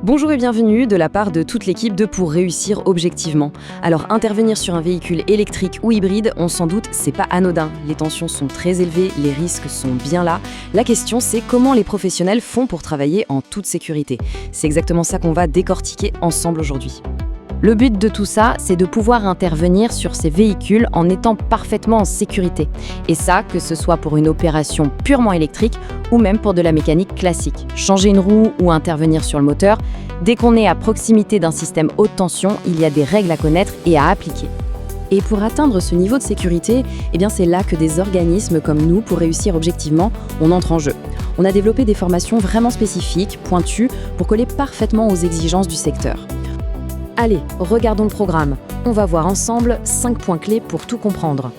Bonjour et bienvenue de la part de toute l'équipe de Pour réussir objectivement. Alors intervenir sur un véhicule électrique ou hybride, on s'en doute, c'est pas anodin. Les tensions sont très élevées, les risques sont bien là. La question c'est comment les professionnels font pour travailler en toute sécurité. C'est exactement ça qu'on va décortiquer ensemble aujourd'hui. Le but de tout ça, c'est de pouvoir intervenir sur ces véhicules en étant parfaitement en sécurité. Et ça, que ce soit pour une opération purement électrique ou même pour de la mécanique classique. Changer une roue ou intervenir sur le moteur, dès qu'on est à proximité d'un système haute tension, il y a des règles à connaître et à appliquer. Et pour atteindre ce niveau de sécurité, c'est là que des organismes comme nous, Pour réussir objectivement, on entre en jeu. On a développé des formations vraiment spécifiques, pointues, pour coller parfaitement aux exigences du secteur. Allez, regardons le programme. On va voir ensemble 5 points clés pour tout comprendre.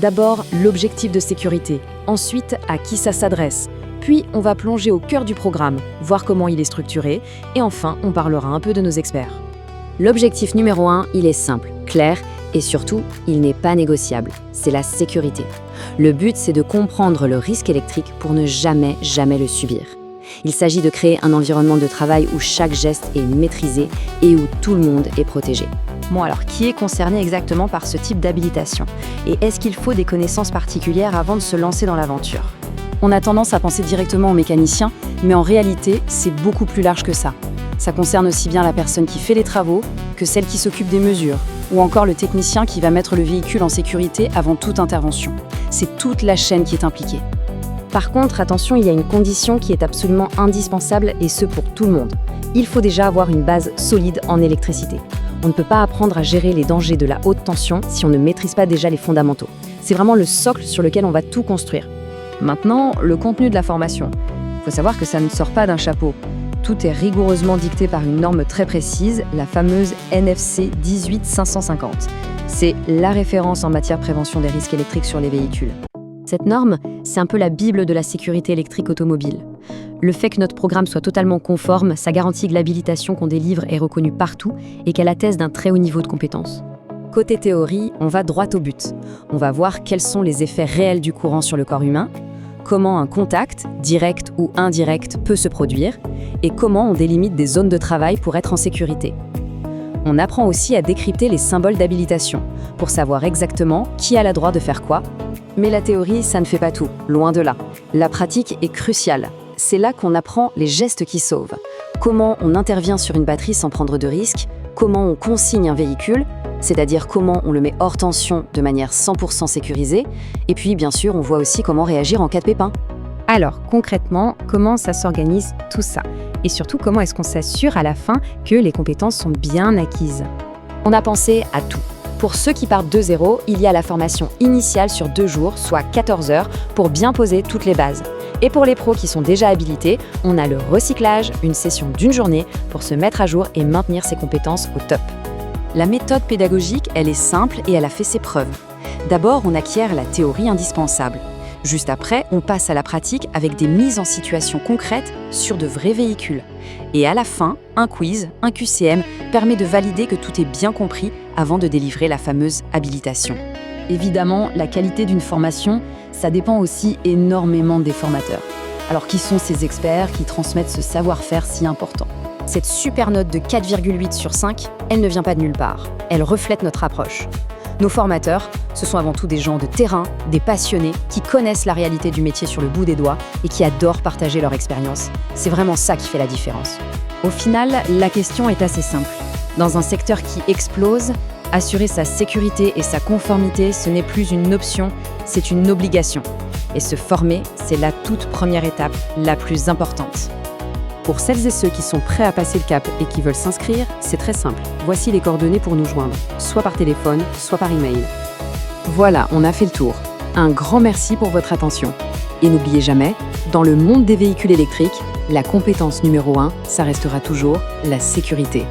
D'abord, l'objectif de sécurité. Ensuite, à qui ça s'adresse. Puis, on va plonger au cœur du programme, voir comment il est structuré. Et enfin, on parlera un peu de nos experts. L'objectif numéro 1, il est simple, clair et surtout, il n'est pas négociable. C'est la sécurité. Le but, c'est de comprendre le risque électrique pour ne jamais le subir. Il s'agit de créer un environnement de travail où chaque geste est maîtrisé et où tout le monde est protégé. Bon alors, qui est concerné exactement par ce type d'habilitation? Et est-ce qu'il faut des connaissances particulières avant de se lancer dans l'aventure? On a tendance à penser directement aux mécaniciens, mais en réalité, c'est beaucoup plus large que ça. Ça concerne aussi bien la personne qui fait les travaux que celle qui s'occupe des mesures, ou encore le technicien qui va mettre le véhicule en sécurité avant toute intervention. C'est toute la chaîne qui est impliquée. Par contre, attention, il y a une condition qui est absolument indispensable et ce pour tout le monde. Il faut déjà avoir une base solide en électricité. On ne peut pas apprendre à gérer les dangers de la haute tension si on ne maîtrise pas déjà les fondamentaux. C'est vraiment le socle sur lequel on va tout construire. Maintenant, le contenu de la formation. Il faut savoir que ça ne sort pas d'un chapeau. Tout est rigoureusement dicté par une norme très précise, la fameuse NFC 18550. C'est la référence en matière de prévention des risques électriques sur les véhicules. Cette norme, c'est un peu la bible de la sécurité électrique automobile. Le fait que notre programme soit totalement conforme, ça garantit que l'habilitation qu'on délivre est reconnue partout et qu'elle atteste d'un très haut niveau de compétence. Côté théorie, on va droit au but. On va voir quels sont les effets réels du courant sur le corps humain, comment un contact, direct ou indirect, peut se produire, et comment on délimite des zones de travail pour être en sécurité. On apprend aussi à décrypter les symboles d'habilitation, pour savoir exactement qui a le droit de faire quoi. Mais la théorie, ça ne fait pas tout, loin de là. La pratique est cruciale. C'est là qu'on apprend les gestes qui sauvent. Comment on intervient sur une batterie sans prendre de risques, comment on consigne un véhicule, c'est-à-dire comment on le met hors tension de manière 100% sécurisée, et puis bien sûr, on voit aussi comment réagir en cas de pépin. Alors, concrètement, comment ça s'organise tout ça? Et surtout, comment est-ce qu'on s'assure à la fin que les compétences sont bien acquises? On a pensé à tout. Pour ceux qui partent de zéro, il y a la formation initiale sur 2 jours, soit 14 heures, pour bien poser toutes les bases. Et pour les pros qui sont déjà habilités, on a le recyclage, une session d'1 journée pour se mettre à jour et maintenir ses compétences au top. La méthode pédagogique, elle est simple et elle a fait ses preuves. D'abord, on acquiert la théorie indispensable. Juste après, on passe à la pratique avec des mises en situation concrètes sur de vrais véhicules. Et à la fin, un quiz, un QCM, permet de valider que tout est bien compris avant de délivrer la fameuse habilitation. Évidemment, la qualité d'une formation, ça dépend aussi énormément des formateurs. Alors qui sont ces experts qui transmettent ce savoir-faire si important? Cette super note de 4,8 sur 5, elle ne vient pas de nulle part. Elle reflète notre approche. Nos formateurs, ce sont avant tout des gens de terrain, des passionnés, qui connaissent la réalité du métier sur le bout des doigts et qui adorent partager leur expérience. C'est vraiment ça qui fait la différence. Au final, la question est assez simple. Dans un secteur qui explose, assurer sa sécurité et sa conformité, ce n'est plus une option, c'est une obligation. Et se former, c'est la toute première étape, la plus importante. Pour celles et ceux qui sont prêts à passer le cap et qui veulent s'inscrire, c'est très simple. Voici les coordonnées pour nous joindre, soit par téléphone, soit par email. Voilà, on a fait le tour. Un grand merci pour votre attention. Et n'oubliez jamais, dans le monde des véhicules électriques, la compétence numéro 1, ça restera toujours la sécurité.